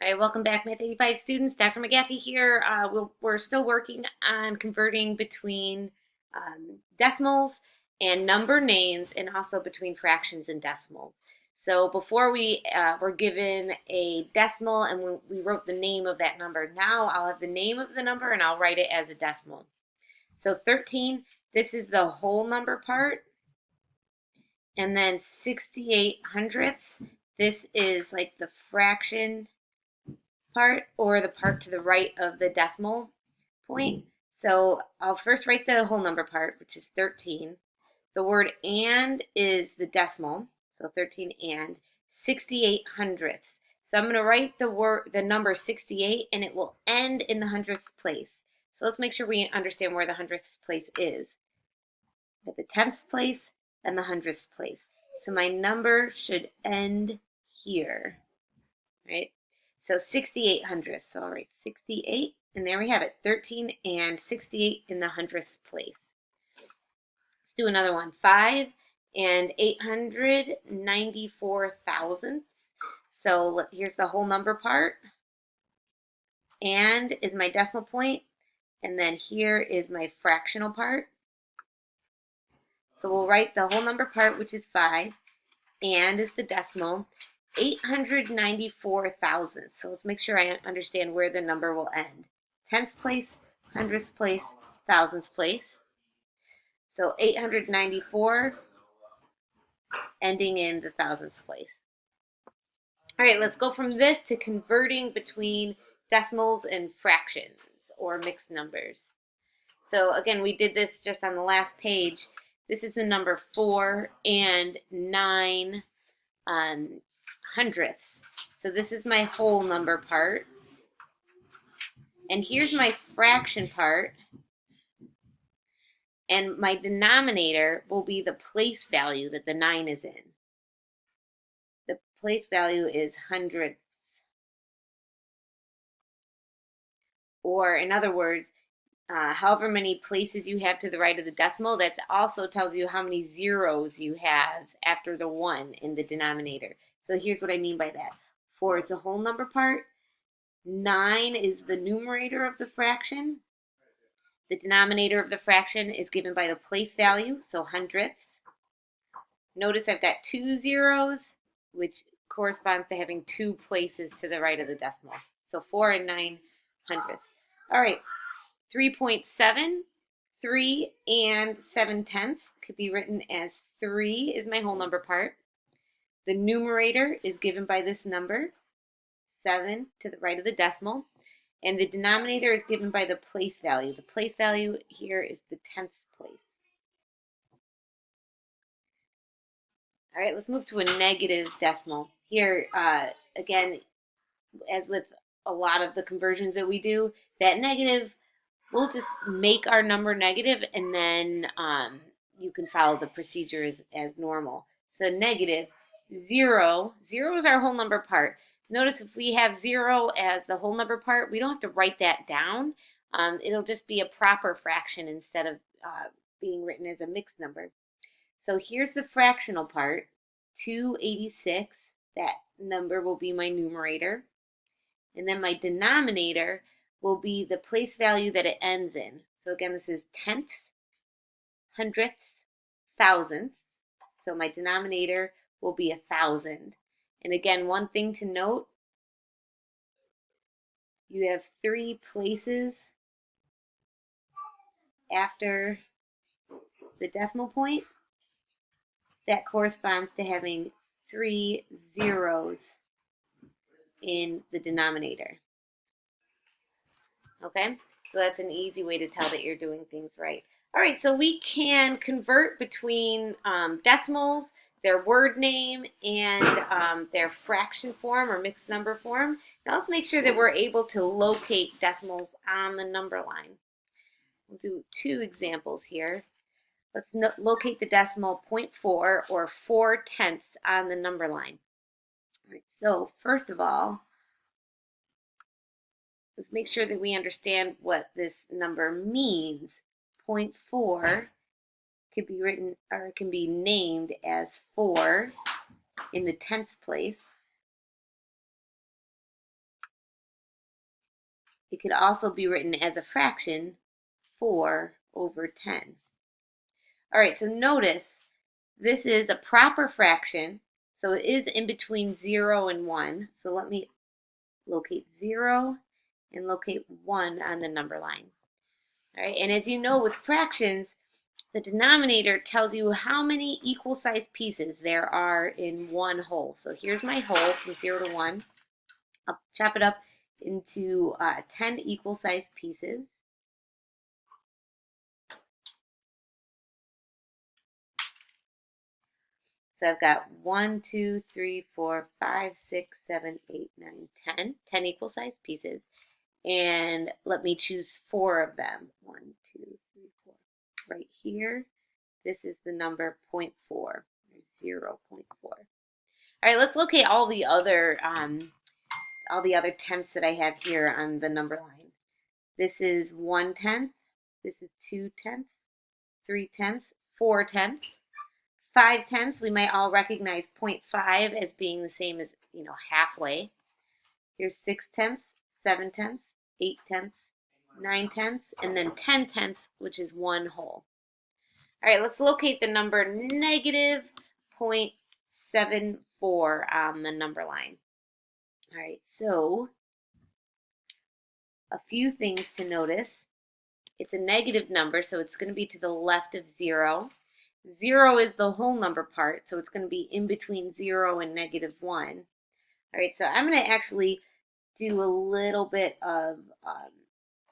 All right, welcome back, Math 85 students. Dr. McGathy here. We're still working on converting between decimals and number names, and also between fractions and decimals. So before we were given a decimal and we wrote the name of that number. Now I'll have the name of the number and I'll write it as a decimal. So 13, this is the whole number part. And then 68 hundredths, this is like the fraction part, or the part to the right of the decimal point. So I'll first write the whole number part, which is 13. The word and is the decimal, so 13 and 68 hundredths. So I'm going to write the number 68, and it will end in the hundredths place. So let's make sure we understand where the hundredths place is. At the tenths place and the hundredths place. So my number should end here, right? So 68 hundredths. So I'll write 68, and there we have it, 13 and 68 in the hundredths place. Let's do another one. 5 and 894 thousandths. So here's the whole number part. And is my decimal point, and then here is my fractional part. So we'll write the whole number part, which is 5, and is the decimal, 894 thousandths. So let's make sure I understand where the number will end. Tenths place, hundredths place, thousandths place. So 894 ending in the thousandths place. All right, let's go from this to converting between decimals and fractions or mixed numbers. So again, we did this just on the last page. This is the number 4 and 9 hundredths. So this is my whole number part. And here's my fraction part. And my denominator will be the place value that the 9 is in. The place value is hundredths. Or in other words, however many places you have to the right of the decimal, that also tells you how many zeros you have after the 1 in the denominator. So here's what I mean by that. 4 is the whole number part. 9 is the numerator of the fraction. The denominator of the fraction is given by the place value, so hundredths. Notice I've got 2 zeros, which corresponds to having 2 places to the right of the decimal. So 4 and 9 hundredths. All right, 3.7, 3 and 7 tenths could be written as 3 is my whole number part. The numerator is given by this number, 7 to the right of the decimal. And the denominator is given by the place value. The place value here is the tenths place. All right, let's move to a negative decimal. Here, again, as with a lot of the conversions that we do, that negative, we'll just make our number negative, and then you can follow the procedure as normal. So negative, 0. 0 is our whole number part. Notice if we have 0 as the whole number part, we don't have to write that down. It'll just be a proper fraction instead of being written as a mixed number. So here's the fractional part, 286. That number will be my numerator. And then my denominator will be the place value that it ends in. So again, this is tenths, hundredths, thousandths. So my denominator will be 1,000. And again, one thing to note, you have 3 places after the decimal point. That corresponds to having 3 zeros in the denominator. Okay, so that's an easy way to tell that you're doing things right. All right, so we can convert between decimals, their word name, and their fraction form or mixed number form. Now let's make sure that we're able to locate decimals on the number line. We'll do 2 examples here. Let's locate the decimal 0.4 or 4 tenths on the number line. All right, so first of all, let's make sure that we understand what this number means. 0.4 could be written, or it can be named as 4 in the tenths place. it could also be written as a fraction, 4/10. All right, so notice this is a proper fraction, so it is in between 0 and 1. So let me locate 0 and locate 1 on the number line. All right, and as you know with fractions, the denominator tells you how many equal sized pieces there are in one whole. So here's my whole from 0 to 1. I'll chop it up into 10 equal sized pieces. So I've got 1, 2, 3, 4, 5, 6, 7, 8, 9, 10. 10 equal sized pieces. And let me choose 4 of them. 1, 2, 3, 4. Right here, this is the number 0.4, or 0.4. All right, let's locate all the other tenths that I have here on the number line. This is 1/10. This is 2/10, 3/10, 4/10. 5/10, we might all recognize 0.5 as being the same as, halfway. Here's 6/10, 7/10, 8/10, 9/10, and then 10/10, which is one whole. All right, let's locate the number negative 0.74 on the number line. All right, so a few things to notice. It's a negative number, so it's going to be to the left of 0. 0 is the whole number part, so it's going to be in between 0 and -1. All right, so I'm going to actually do a little bit of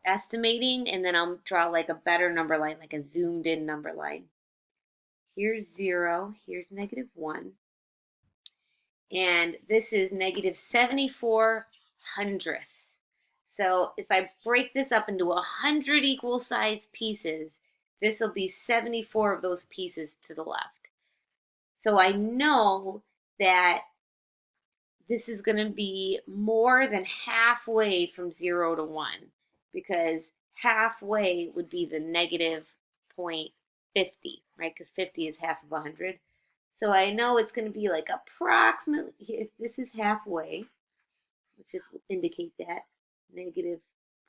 estimating, and then I'll draw like a better number line, like a zoomed in number line. Here's 0, here's -1, and this is -74 hundredths. So if I break this up into 100 equal sized pieces, this will be 74 of those pieces to the left. So I know that this is going to be more than halfway from 0 to 1, because halfway would be the negative 0.50, right? Because 50 is half of 100. So I know it's going to be like approximately, if this is halfway, let's just indicate that, negative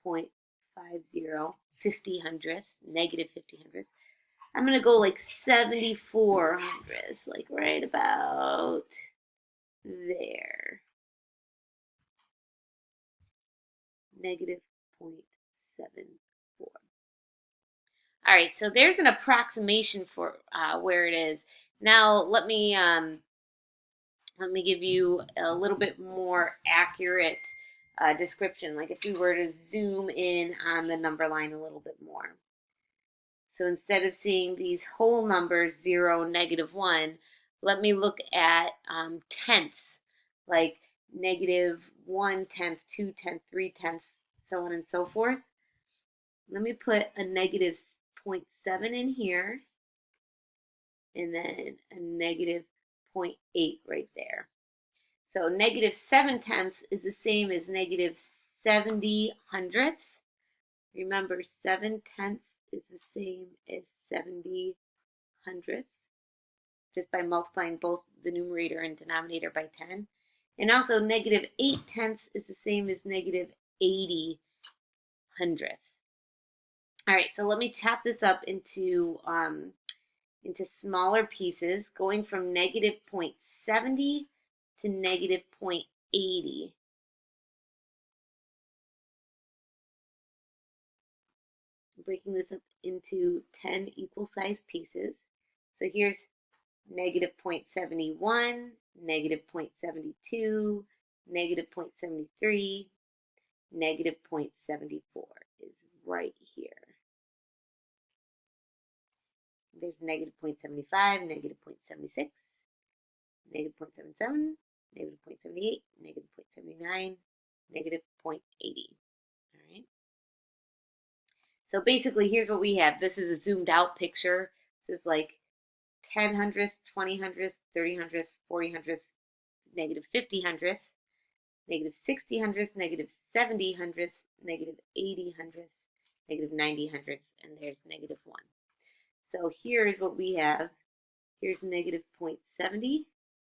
0.50, 50 hundredths, negative 50 hundredths. I'm going to go like 74 hundredths, like right about there. Negative 0.74. All right, so there's an approximation for where it is. Now let me give you a little bit more accurate description, like if we were to zoom in on the number line a little bit more. So instead of seeing these whole numbers, 0, -1, let me look at tenths, like -1/10, 2/10, 3/10, so on and so forth. Let me put a negative 0.7 in here, and then a negative 0.8 right there. So -7/10 is the same as -70 hundredths. Remember, 7/10 is the same as 70 hundredths, just by multiplying both the numerator and denominator by 10. And also -8/10 is the same as -80 hundredths. All right, so let me chop this up into smaller pieces, going from -0.70 to -0.80. Breaking this up into 10 equal sized pieces. So here's -0.71, -0.72, -0.73, -0.74 is right here. There's -0.75, -0.76, -0.77, -0.78, -0.79, -0.80. All right. So basically, here's what we have. This is a zoomed out picture. This is like 10 hundredths, 20 hundredths, 30 hundredths, 40 hundredths, -50 hundredths, -60 hundredths, -70 hundredths, -80 hundredths, -90 hundredths, and there's -1. So here's what we have. Here's -0.70,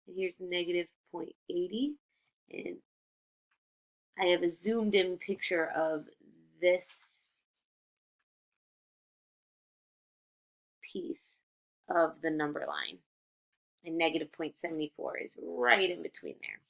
and here's -0.80, and I have a zoomed in picture of this piece of the number line. And negative 0.74 is right in between there.